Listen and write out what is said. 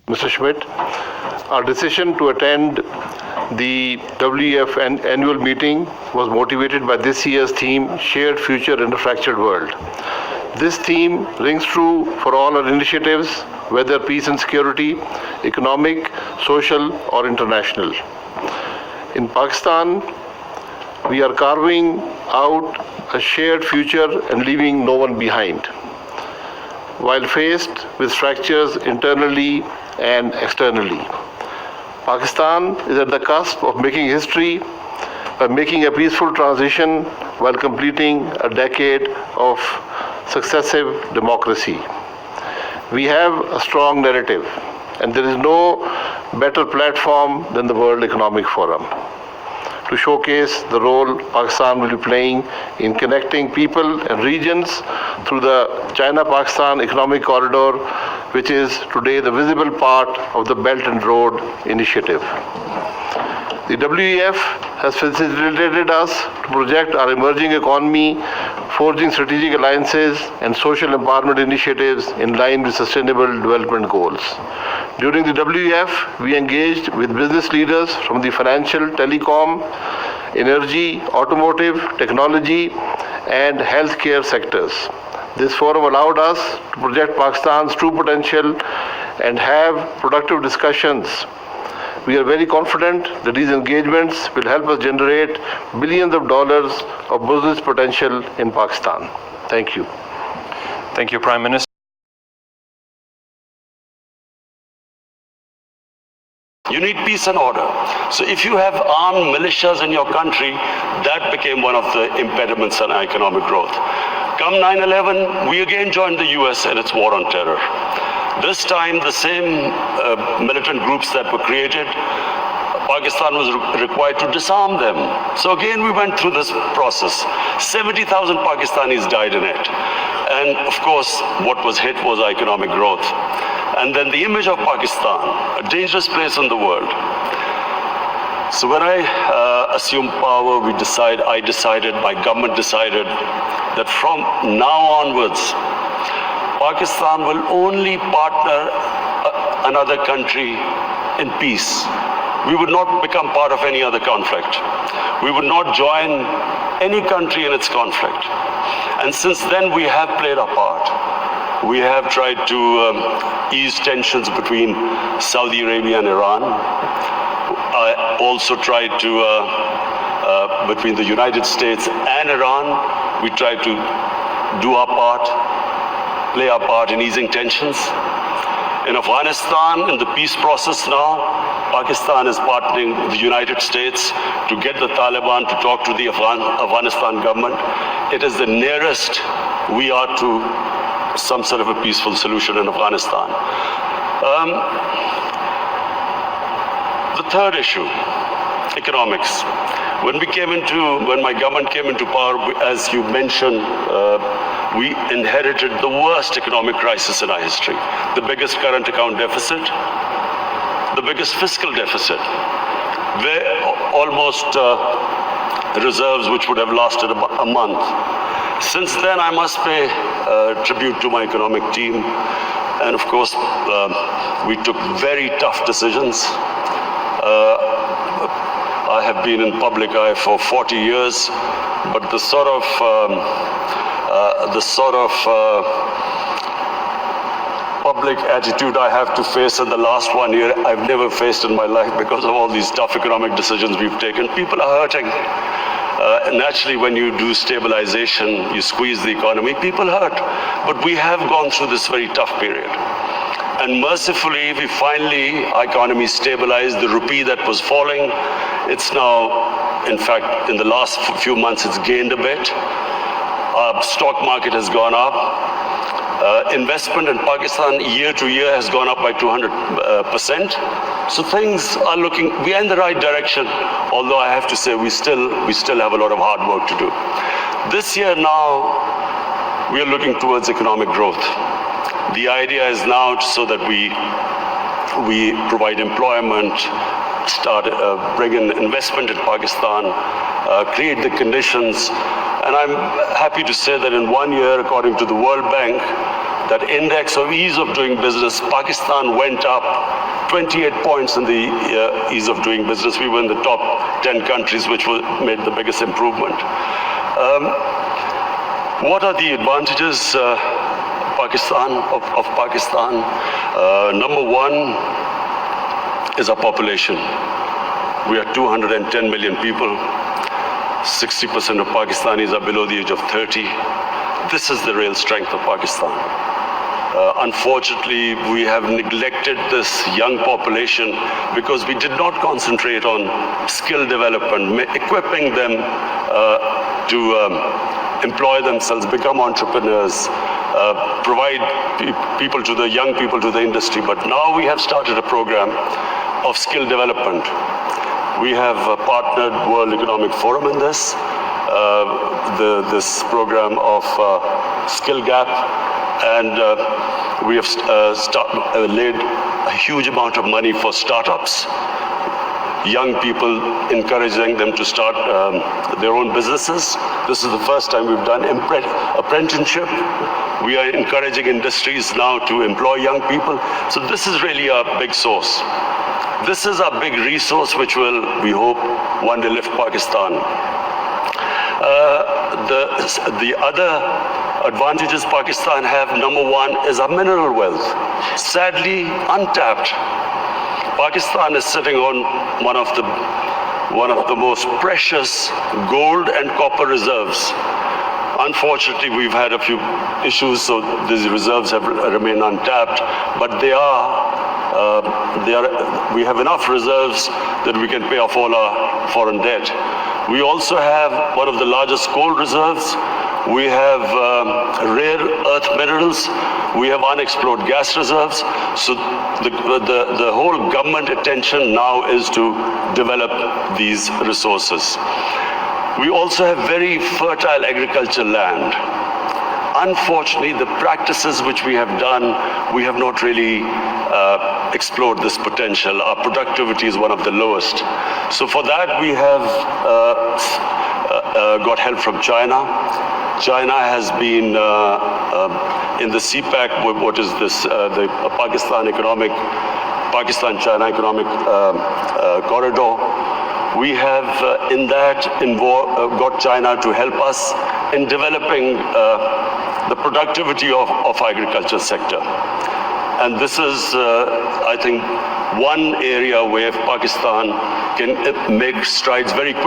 Mr. Schmidt, our decision to attend the WEF annual meeting was motivated by this year's theme, Shared Future in a Fractured World. This theme rings true for all our initiatives, whether peace and security, economic, social, or international. In Pakistan, we are carving out a shared future and leaving no one behind, while faced with fractures internally and externally. Pakistan is at the cusp of making history by making a peaceful transition while completing a decade of successive democracy. We have a strong narrative, and there is no better platform than the World Economic Forum to showcase the role Pakistan will be playing in connecting people and regions through the China-Pakistan Economic Corridor, which is today the visible part of the Belt and Road Initiative. The WEF has facilitated us to project our emerging economy, forging strategic alliances and social empowerment initiatives in line with Sustainable Development Goals. During the WEF, we engaged with business leaders from the financial, telecom, energy, automotive, technology, and healthcare sectors. This forum allowed us to project Pakistan's true potential and have productive discussions. We are very confident that these engagements will help us generate billions of dollars of business potential in Pakistan. Thank you. Thank you, Prime Minister. You need peace and order. So if you have armed militias in your country, that became one of the impediments on economic growth. Come 9/11, we again joined the US in its war on terror. This time, the same militant groups that were created, Pakistan was required to disarm them. So again, we went through this process. 70,000 Pakistanis died in it. And of course, what was hit was economic growth. And then the image of Pakistan, a dangerous place in the world. So when I assumed power, I decided, my government decided that from now onwards, Pakistan will only partner another country in peace. We would not become part of any other conflict. We would not join any country in its conflict. And since then, we have played our part. We have tried to ease tensions between Saudi Arabia and Iran. I also tried to, between the United States and Iran, we tried to do our part, play our part in easing tensions. In Afghanistan, in the peace process now, Pakistan is partnering with the United States to get the Taliban to talk to the Afghanistan government. It is the nearest we are to some sort of a peaceful solution in Afghanistan. The third issue, economics. When my government came into power, as you mentioned, we inherited the worst economic crisis in our history. The biggest current account deficit, the biggest fiscal deficit, where almost reserves which would have lasted a month. Since then, I must pay tribute to my economic team. And of course, we took very tough decisions. I have been in public eye for 40 years, but the sort of public attitude I have to face in the last 1 year, I've never faced in my life because of all these tough economic decisions we've taken. People are hurting. Naturally, when you do stabilization, you squeeze the economy, people hurt. But we have gone through this very tough period. And mercifully, our economy stabilized. The rupee that was falling, it's now, in fact, in the last few months, it's gained a bit. Our stock market has gone up. Investment in Pakistan year to year has gone up by 200%. So things are we're in the right direction, although I have to say we still have a lot of hard work to do. This year now, we are looking towards economic growth. The idea is now so that we provide employment, bring in investment in Pakistan, create the conditions. And I'm happy to say that in 1 year, according to the World Bank, that index of ease of doing business, Pakistan went up 28 points in the ease of doing business. We were in the top 10 countries which made the biggest improvement. What are the advantages of Pakistan? Number one is our population. We are 210 million people. 60% of Pakistanis are below the age of 30. This is the real strength of Pakistan. Unfortunately, we have neglected this young population because we did not concentrate on skill development, equipping them to employ themselves, become entrepreneurs, provide young people to the industry. But now we have started a program of skill development. We have partnered World Economic Forum in this program of Skill Gap, and we have laid a huge amount of money for startups, young people, encouraging them to start their own businesses. This is the first time we've done apprenticeship. We are encouraging industries now to employ young people. So this is really a big source. This is a big resource which will, we hope, one day lift Pakistan. The other advantages Pakistan have, number one, is our mineral wealth. Sadly, untapped. Pakistan is sitting on one of the most precious gold and copper reserves. Unfortunately, we've had a few issues, so these reserves have remained untapped, but we have enough reserves that we can pay off all our foreign debt. We also have one of the largest coal reserves. We have rare earth minerals. We have unexplored gas reserves. So the whole government attention now is to develop these resources. We also have very fertile agricultural land. Unfortunately, the practices which we have done, we have not really explored this potential. Our productivity is one of the lowest. So for that, we have got help from China. China has been in the CPEC, what is this, the Pakistan-China economic corridor. We have in that got China to help us in developing the productivity of agriculture sector. And this is, I think, one area where Pakistan can make strides very quickly.